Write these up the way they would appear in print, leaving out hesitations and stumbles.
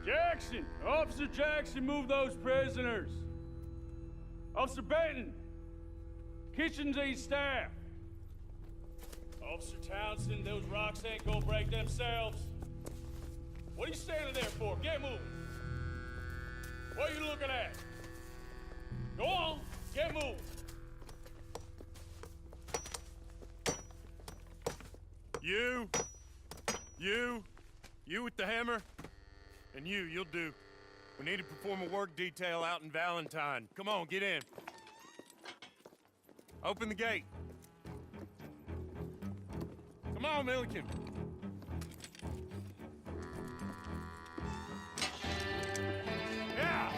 Jackson! Officer Jackson, move those prisoners! Officer Benton! Kitchens these staff! Officer Townsend, those rocks ain't gonna break themselves. What are you standing there for? Get moving! What are you looking at? Go on, get moving! You with the hammer? And you'll do. We need to perform a work detail out in Valentine. Come on, get in. Open the gate. Come on, Milliken. Yeah!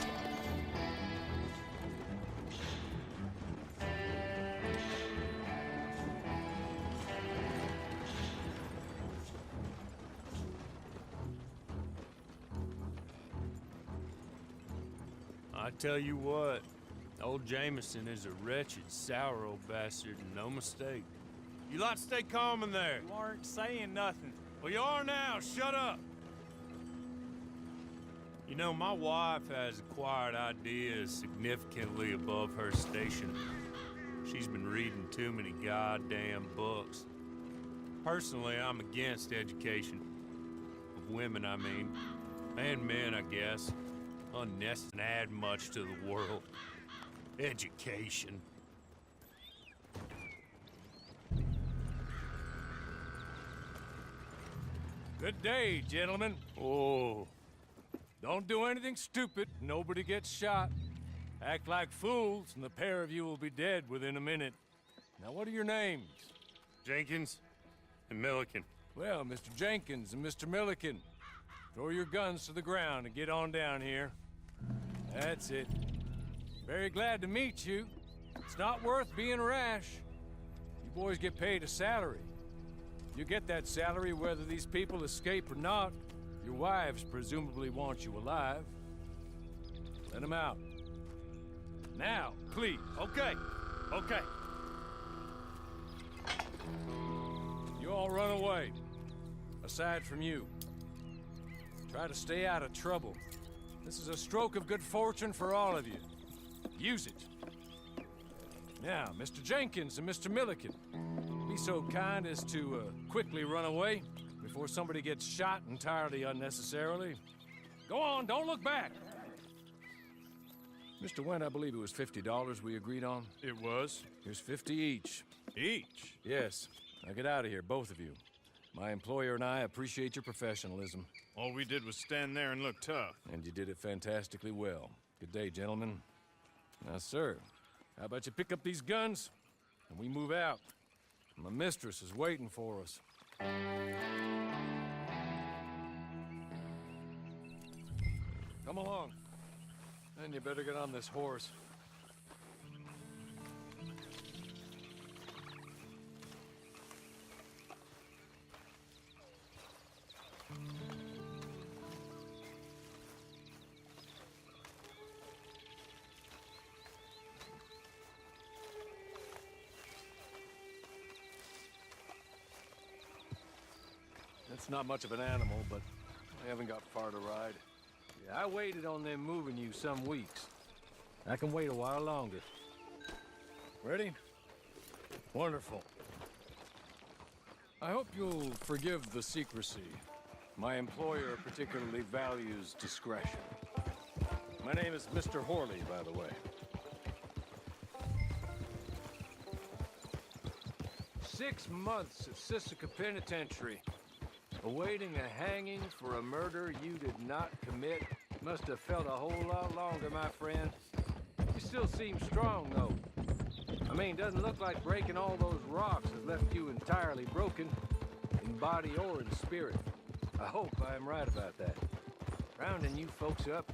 I tell you what, old Jameson is a wretched, sour old bastard, and no mistake. You lot stay calm in there. You aren't saying nothing. Well, you are now. Shut up. You know, my wife has acquired ideas significantly above her station. She's been reading too many goddamn books. Personally, I'm against education. Of women, I mean. And men, I guess. Unnecessary, add much to the world. Education. Good day, gentlemen. Oh. Don't do anything stupid. Nobody gets shot. Act like fools, and the pair of you will be dead within a minute. Now, what are your names? Jenkins and Milliken. Well, Mr. Jenkins and Mr. Milliken, throw your guns to the ground and get on down here. That's it. Very glad to meet you. It's not worth being rash. You boys get paid a salary. You get that salary whether these people escape or not. Your wives presumably want you alive. Let them out. Now, please. Okay. You all run away. Aside from you. Try to stay out of trouble. This is a stroke of good fortune for all of you. Use it. Now, Mr. Jenkins and Mr. Milliken, be so kind as to quickly run away before somebody gets shot entirely unnecessarily. Go on, don't look back. Mr. Wendt, I believe it was $50 we agreed on. It was. Here's 50 each. Each? Yes. Now get out of here, both of you. My employer and I appreciate your professionalism. All we did was stand there and look tough. And you did it fantastically well. Good day, gentlemen. Now, sir, how about you pick up these guns and we move out? My mistress is waiting for us. Come along. And you better get on this horse. It's not much of an animal, but I haven't got far to ride. Yeah, I waited on them moving you some weeks. I can wait a while longer. Ready? Wonderful. I hope you'll forgive the secrecy. My employer particularly values discretion. My name is Mr. Horley, by the way. 6 months at Sisika Penitentiary. Awaiting a hanging for a murder you did not commit. Must have felt a whole lot longer, my friend. You still seem strong, though. I mean, doesn't look like breaking all those rocks has left you entirely broken, in body or in spirit. I hope I am right about that. Rounding you folks up,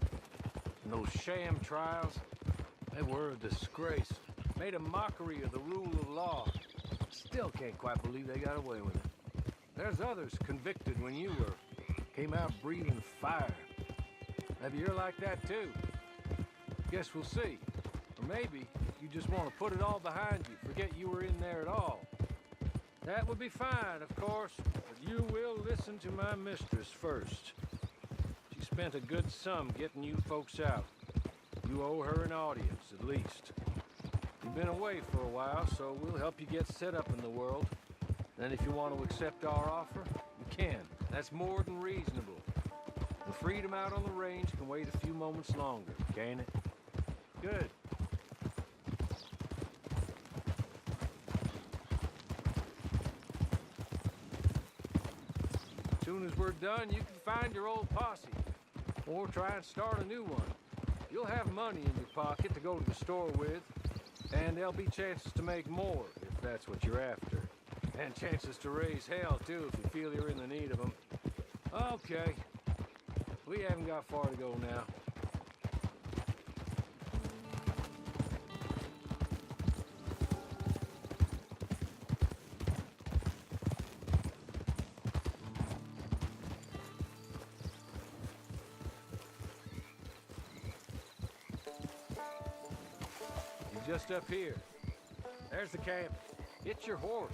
and those sham trials, they were a disgrace. Made a mockery of the rule of law. Still can't quite believe they got away with it. There's others convicted when you were. Came out breathing fire. Maybe you're like that too. Guess we'll see. Or maybe you just want to put it all behind you, forget you were in there at all. That would be fine, of course, but you will listen to my mistress first. She's spent a good sum getting you folks out. You owe her an audience, at least. You've been away for a while, so we'll help you get set up in the world. And if you want to accept our offer, you can. That's more than reasonable. The freedom out on the range can wait a few moments longer, can't it? Good. As soon as we're done, you can find your old posse. Or try and start a new one. You'll have money in your pocket to go to the store with. And there'll be chances to make more, if that's what you're after. And chances to raise hell, too, if you feel you're in the need of them. Okay. We haven't got far to go now. You're just up here. There's the camp. Get your horse.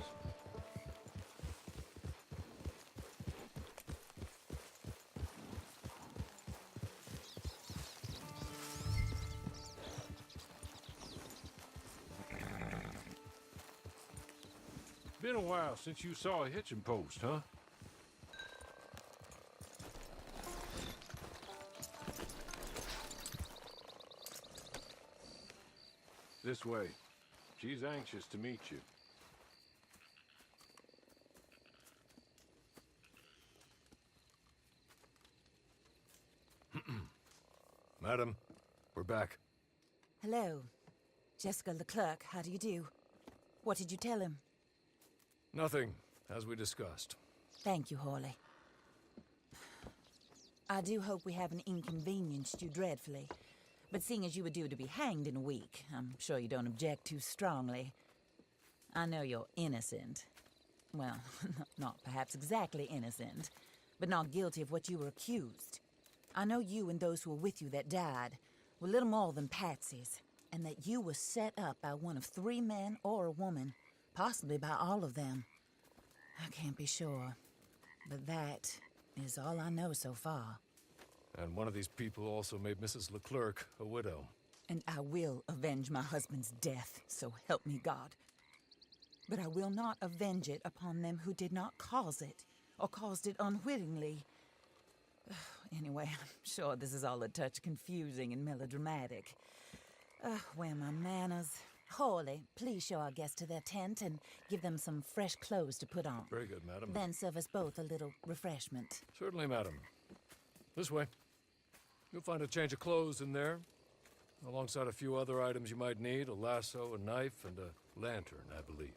Been a while since you saw a hitching post, huh? This way. She's anxious to meet you. Madam, we're back. Hello. Jessica Leclerc, how do you do? What did you tell him? Nothing, as we discussed. Thank you, Hawley. I do hope we haven't inconvenienced you dreadfully. But seeing as you were due to be hanged in a week, I'm sure you don't object too strongly. I know you're innocent. Well, not perhaps exactly innocent, but not guilty of what you were accused. I know you and those who were with you that died were little more than patsies, and that you were set up by one of 3 men or a woman, possibly by all of them. I can't be sure, but that is all I know so far. And one of these people also made Mrs. Leclerc a widow. And I will avenge my husband's death, so help me God. But I will not avenge it upon them who did not cause it, or caused it unwittingly. Anyway, I'm sure this is all a touch confusing and melodramatic. Where are my manners? Hawley, please show our guests to their tent and give them some fresh clothes to put on. Very good, madam. Then serve us both a little refreshment. Certainly, madam. This way. You'll find a change of clothes in there, alongside a few other items you might need, a lasso, a knife, and a lantern, I believe.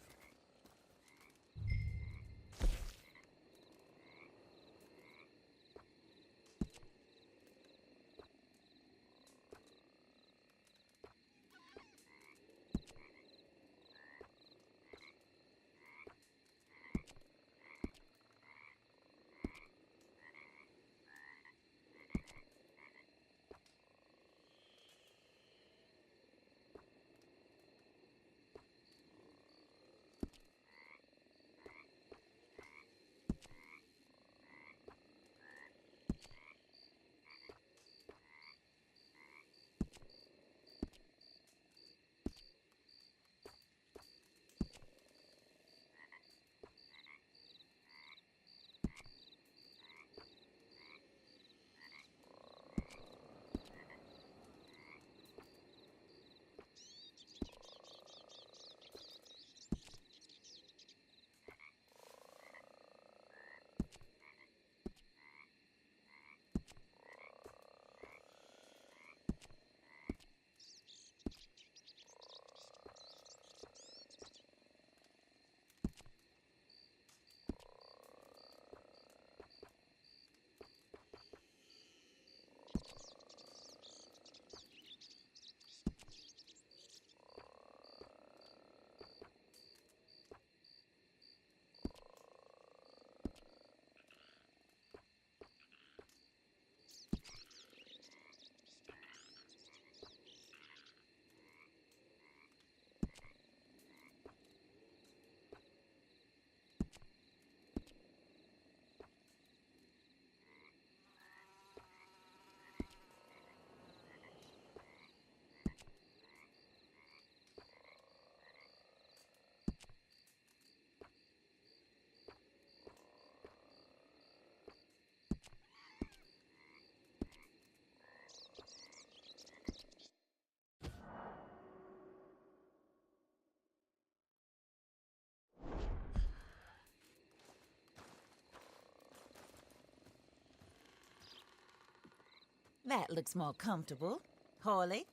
That looks more comfortable. Hawley,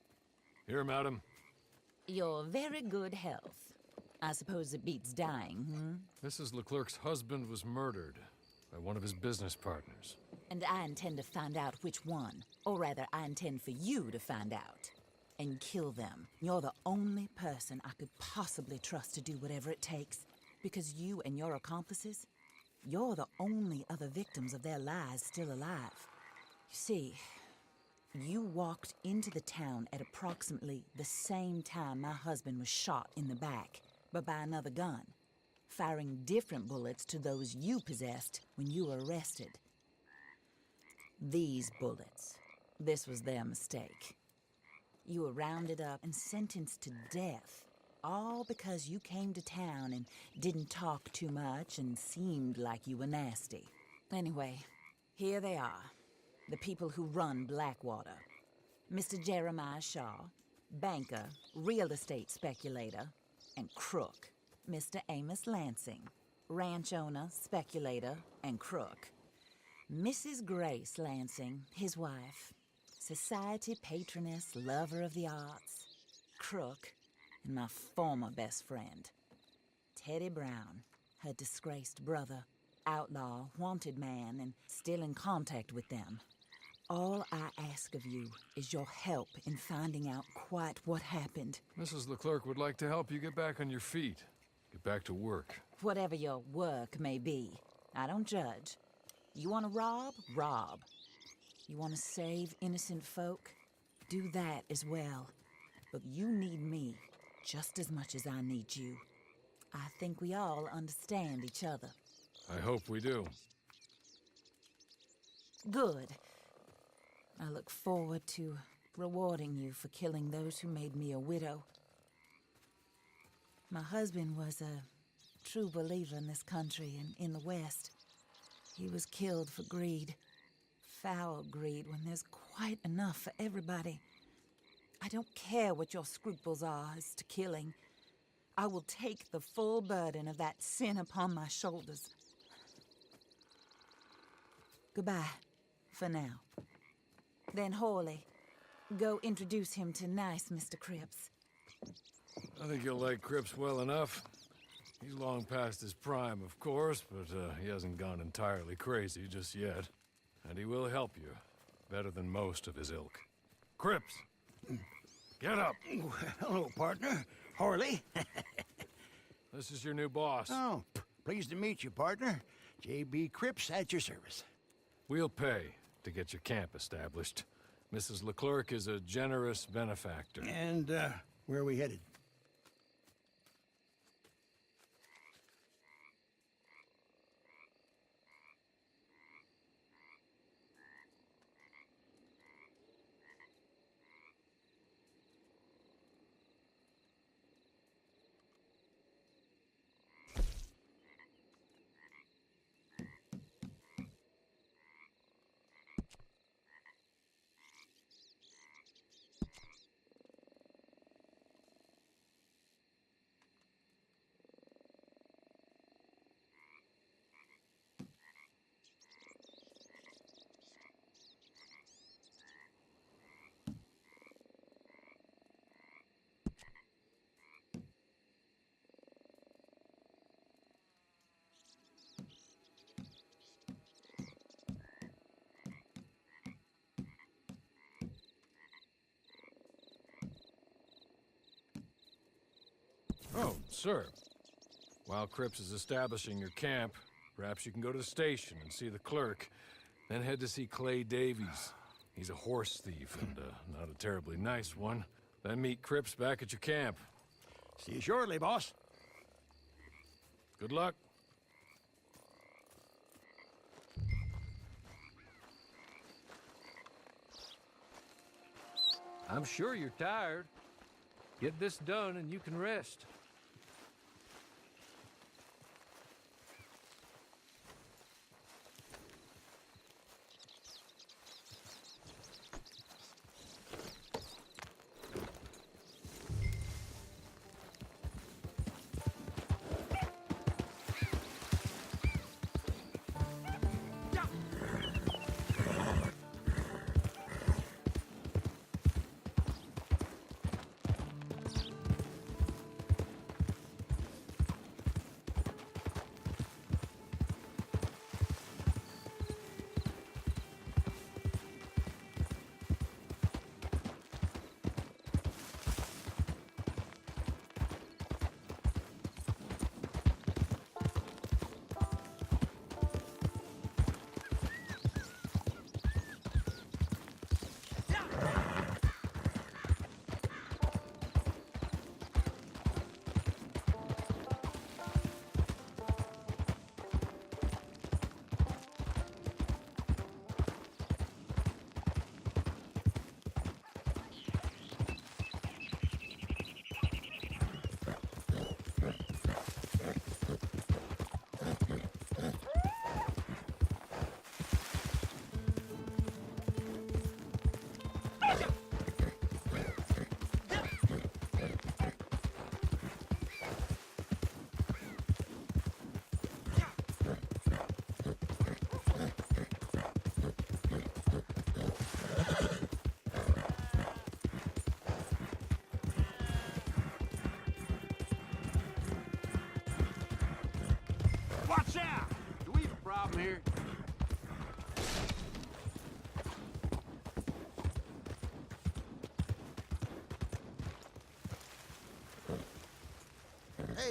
Here, madam. your very good health. I suppose it beats dying, Mrs. Leclerc's husband was murdered by one of his business partners. And I intend to find out which one. Or rather, I intend for you to find out. And kill them. You're the only person I could possibly trust to do whatever it takes. Because you and your accomplices, you're the only other victims of their lies still alive. You see, you walked into the town at approximately the same time my husband was shot in the back, but by another gun, firing different bullets to those you possessed when you were arrested. These bullets, this was their mistake. You were rounded up and sentenced to death, all because you came to town and didn't talk too much and seemed like you were nasty. Anyway, here they are, the people who run Blackwater. Mr. Jeremiah Shaw, banker, real estate speculator, and crook. Mr. Amos Lansing, ranch owner, speculator, and crook. Mrs. Grace Lansing, his wife, society patroness, lover of the arts, crook, and my former best friend, Teddy Brown, her disgraced brother, outlaw, wanted man, and still in contact with them. All I ask of you is your help in finding out quite what happened. Mrs. Leclerc would like to help you get back on your feet. Get back to work. Whatever your work may be, I don't judge. You want to rob? Rob. You want to save innocent folk? Do that as well. But you need me just as much as I need you. I think we all understand each other. I hope we do. Good. I look forward to rewarding you for killing those who made me a widow. My husband was a true believer in this country and in the West. He was killed for greed. Foul greed when there's quite enough for everybody. I don't care what your scruples are as to killing. I will take the full burden of that sin upon my shoulders. Goodbye, for now. Then Hawley, go introduce him to nice Mr. Cripps. I think you'll like Cripps well enough. He's long past his prime, of course, but he hasn't gone entirely crazy just yet. And he will help you, better than most of his ilk. Cripps! Get up! Hello, partner. Harley. This is your new boss. Oh, pleased to meet you, partner. J.B. Cripps at your service. We'll pay to get your camp established. Mrs. Leclerc is a generous benefactor. And, where are we headed? Oh, sir. While Cripps is establishing your camp, perhaps you can go to the station and see the clerk, then head to see Clay Davies. He's a horse thief and not a terribly nice one. Then meet Cripps back at your camp. See you shortly, boss. Good luck. I'm sure you're tired. Get this done and you can rest.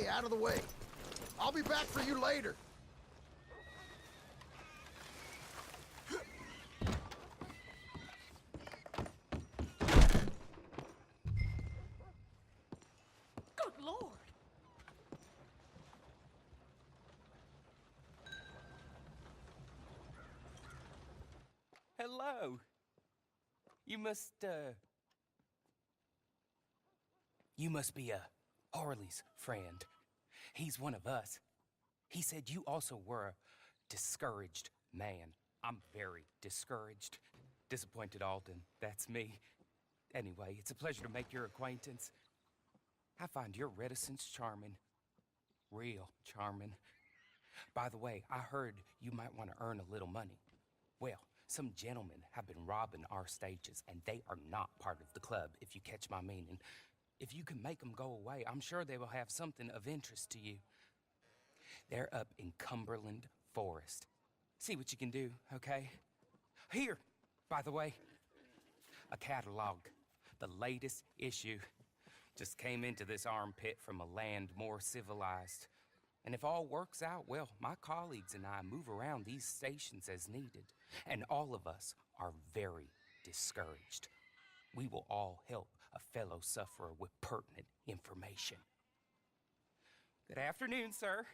Stay out of the way. I'll be back for you later. Good Lord! Hello. You must be Harley's friend. He's one of us. He said you also were a discouraged man. I'm very discouraged. Disappointed Alden, that's me. Anyway, it's a pleasure to make your acquaintance. I find your reticence charming. Real charming. By the way, I heard you might want to earn a little money. Well, some gentlemen have been robbing our stages, and they are not part of the club, if you catch my meaning. If you can make them go away, I'm sure they will have something of interest to you. They're up in Cumberland Forest. See what you can do, okay? Here, by the way, a catalog. The latest issue. Just came into this armpit from a land more civilized. And if all works out, well, my colleagues and I move around these stations as needed. And all of us are very discouraged. We will all help a fellow sufferer with pertinent information. Good afternoon, sir.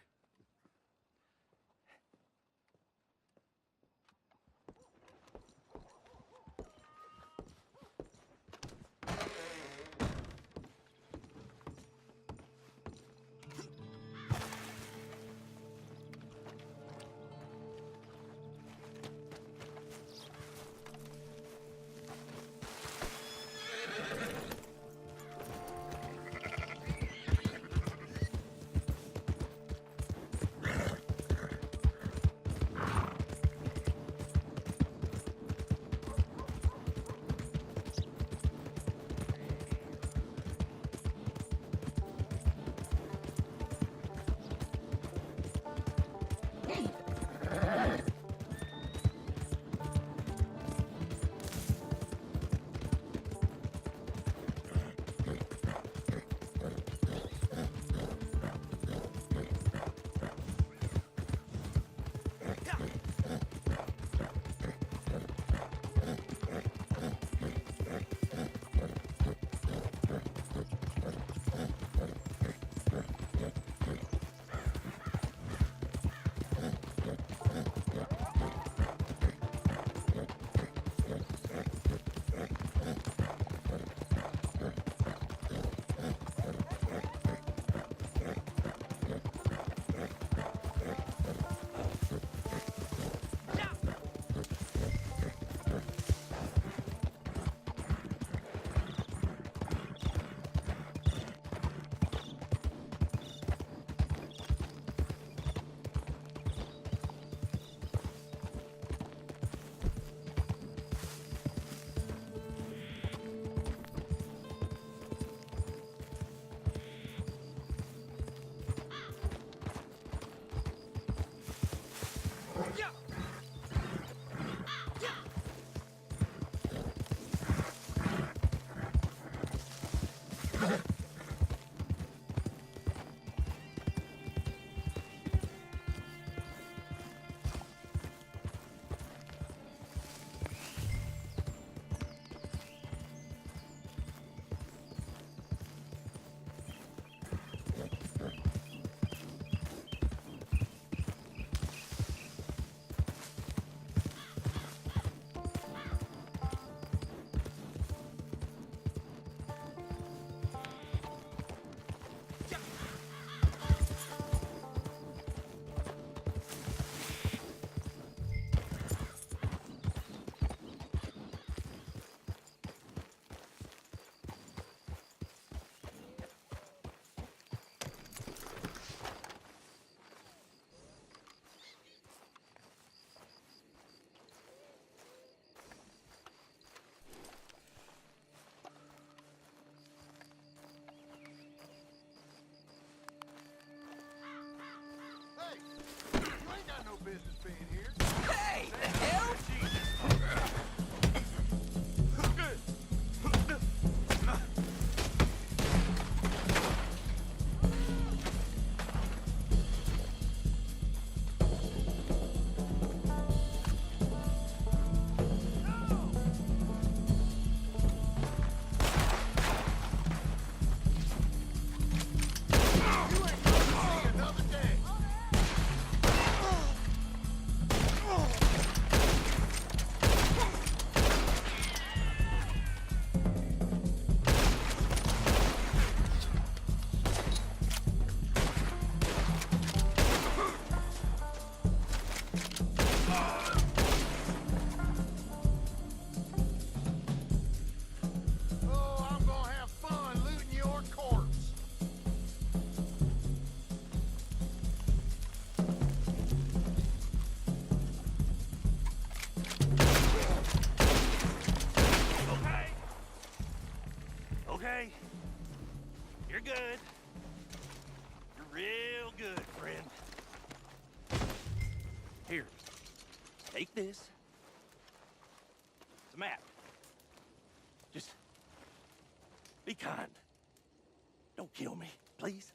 good. You're real good, friend. Here, take this. It's a map. Just be kind. Don't kill me, please.